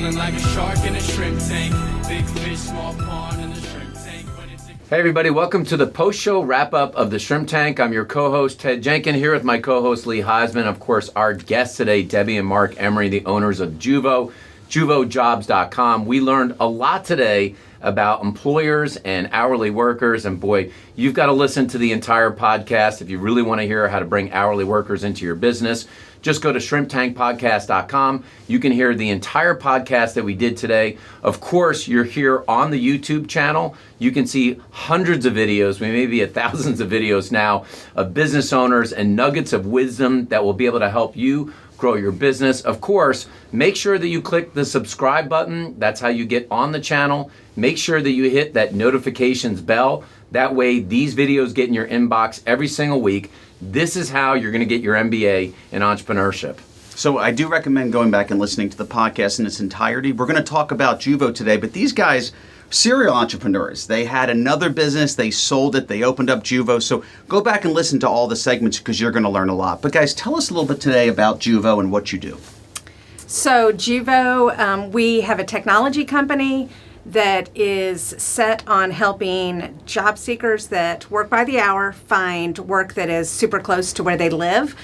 Feeling like a shark in a shrimp tank. Big fish, small pond in the shrimp tank. Hey everybody, welcome to the post-show wrap-up of the Shrimp Tank. I'm your co-host Ted Jenkin here with my co-host Lee Heisman. Of course, our guests today, Debbie and Mark Emery, the owners of Juvo, juvojobs.com. We learned a lot today about employers and hourly workers, and boy, you've got to listen to the entire podcast if you really want to hear how to bring hourly workers into your business. Just go to shrimptankpodcast.com. You can hear the entire podcast that we did today. Of course, you're here on the YouTube channel. You can see hundreds of videos, we may be at thousands of videos now, of business owners and nuggets of wisdom that will be able to help you grow your business. Of course, make sure that you click the subscribe button. That's how you get on the channel. Make sure that you hit that notifications bell. That way, these videos get in your inbox every single week. This is how you're going to get your MBA in entrepreneurship. So I do recommend going back and listening to the podcast in its entirety. We're going to talk about Juvo today, but these guys, serial entrepreneurs. They had another business, they sold it, they opened up Juvo. So go back and listen to all the segments because you're going to learn a lot. But guys, tell us a little bit today about Juvo and what you do. So Juvo, we have a technology company that is set on helping job seekers that work by the hour find work that is super close to where they live.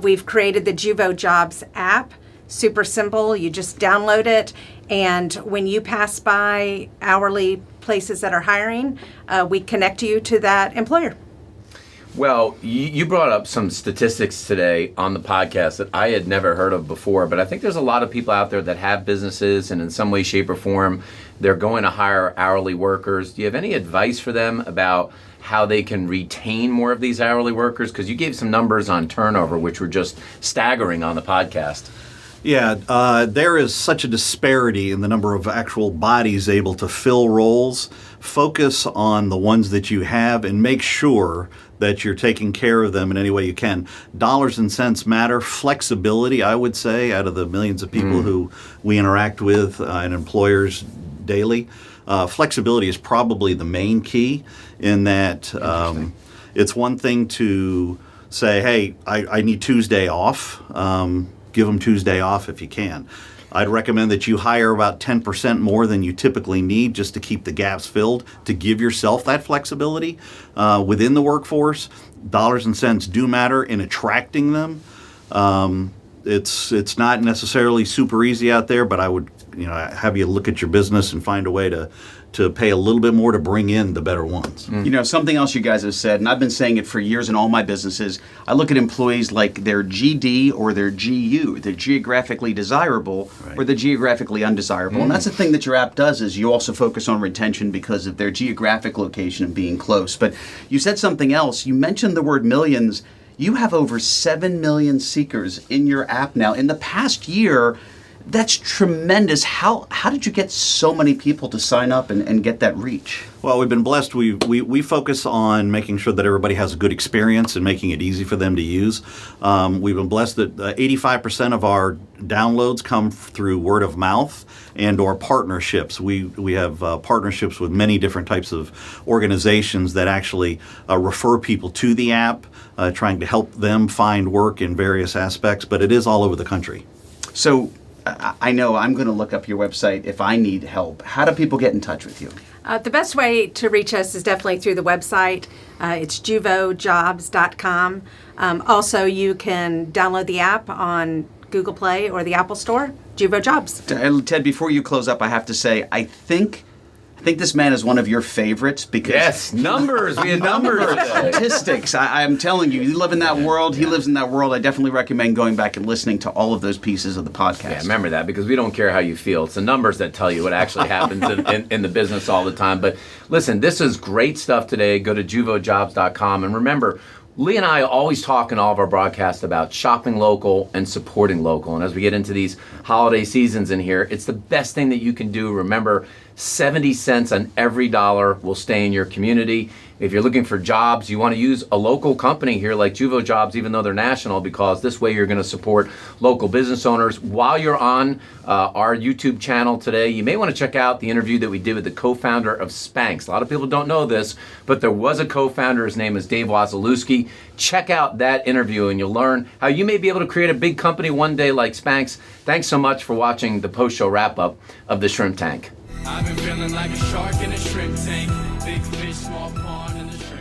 We've created the Juvo Jobs app. Super simple. You just download it, and when you pass by hourly places that are hiring, we connect you to that employer. Well, you brought up some statistics today on the podcast that I had never heard of before, but I think there's a lot of people out there that have businesses, and in some way, shape, or form, they're going to hire hourly workers. Do you have any advice for them about how they can retain more of these hourly workers? Because you gave some numbers on turnover, which were just staggering on the podcast. Yeah, there is such a disparity in the number of actual bodies able to fill roles. Focus on the ones that you have and make sure that you're taking care of them in any way you can. Dollars and cents matter. Flexibility, I would say, out of the millions of people who we interact with and employers daily, flexibility is probably the main key in that it's one thing to say, hey, I need Tuesday off. Give them Tuesday off if you can. I'd recommend that you hire about 10% more than you typically need just to keep the gaps filled, to give yourself that flexibility within the workforce. Dollars and cents do matter in attracting them. It's not necessarily super easy out there, but I would have you look at your business and find a way to pay a little bit more to bring in the better ones. You know, something else you guys have said, and I've been saying it for years in all my businesses, I look at employees like they're GD or they're GU, they're geographically desirable or they're geographically undesirable. And that's the thing that your app does, is you also focus on retention because of their geographic location and being close. But you said something else. You mentioned the word millions. You have over 7 million seekers in your app now. In the past year, that's tremendous. How did you get so many people to sign up and get that reach? Well, we've been blessed. We focus on making sure that everybody has a good experience and making it easy for them to use. We've been blessed that 85% of our downloads come through word of mouth and or partnerships. We have partnerships with many different types of organizations that actually refer people to the app, trying to help them find work in various aspects, but it is all over the country. So I know I'm going to look up your website if I need help. How do people get in touch with you? The best way to reach us is definitely through the website. It's juvojobs.com. Also, you can download the app on Google Play or the Apple Store, Juvo Jobs. Ted, before you close up, I have to say, I think this man is one of your favorites because... Yes, numbers. We had numbers. Statistics. I'm telling you, you live in that world. He lives in that world. I definitely recommend going back and listening to all of those pieces of the podcast. Yeah, remember that, because we don't care how you feel. It's the numbers that tell you what actually happens in the business all the time. But listen, this is great stuff today. Go to juvojobs.com. And remember, Lee and I always talk in all of our broadcasts about shopping local and supporting local. And as we get into these holiday seasons in here, it's the best thing that you can do. Remember, 70 cents on every dollar will stay in your community. If you're looking for jobs, you want to use a local company here like Juvo Jobs, even though they're national, because this way you're going to support local business owners. While you're on our YouTube channel today, you may want to check out the interview that we did with the co-founder of Spanx. A lot of people don't know this, but there was a co-founder. His name is Dave Wazalewski. Check out that interview and you'll learn how you may be able to create a big company one day like Spanx. Thanks so much for watching the post-show wrap-up of the Shrimp Tank. I've been feeling like a shark in a shrimp tank. Big fish, small pond in the shrimp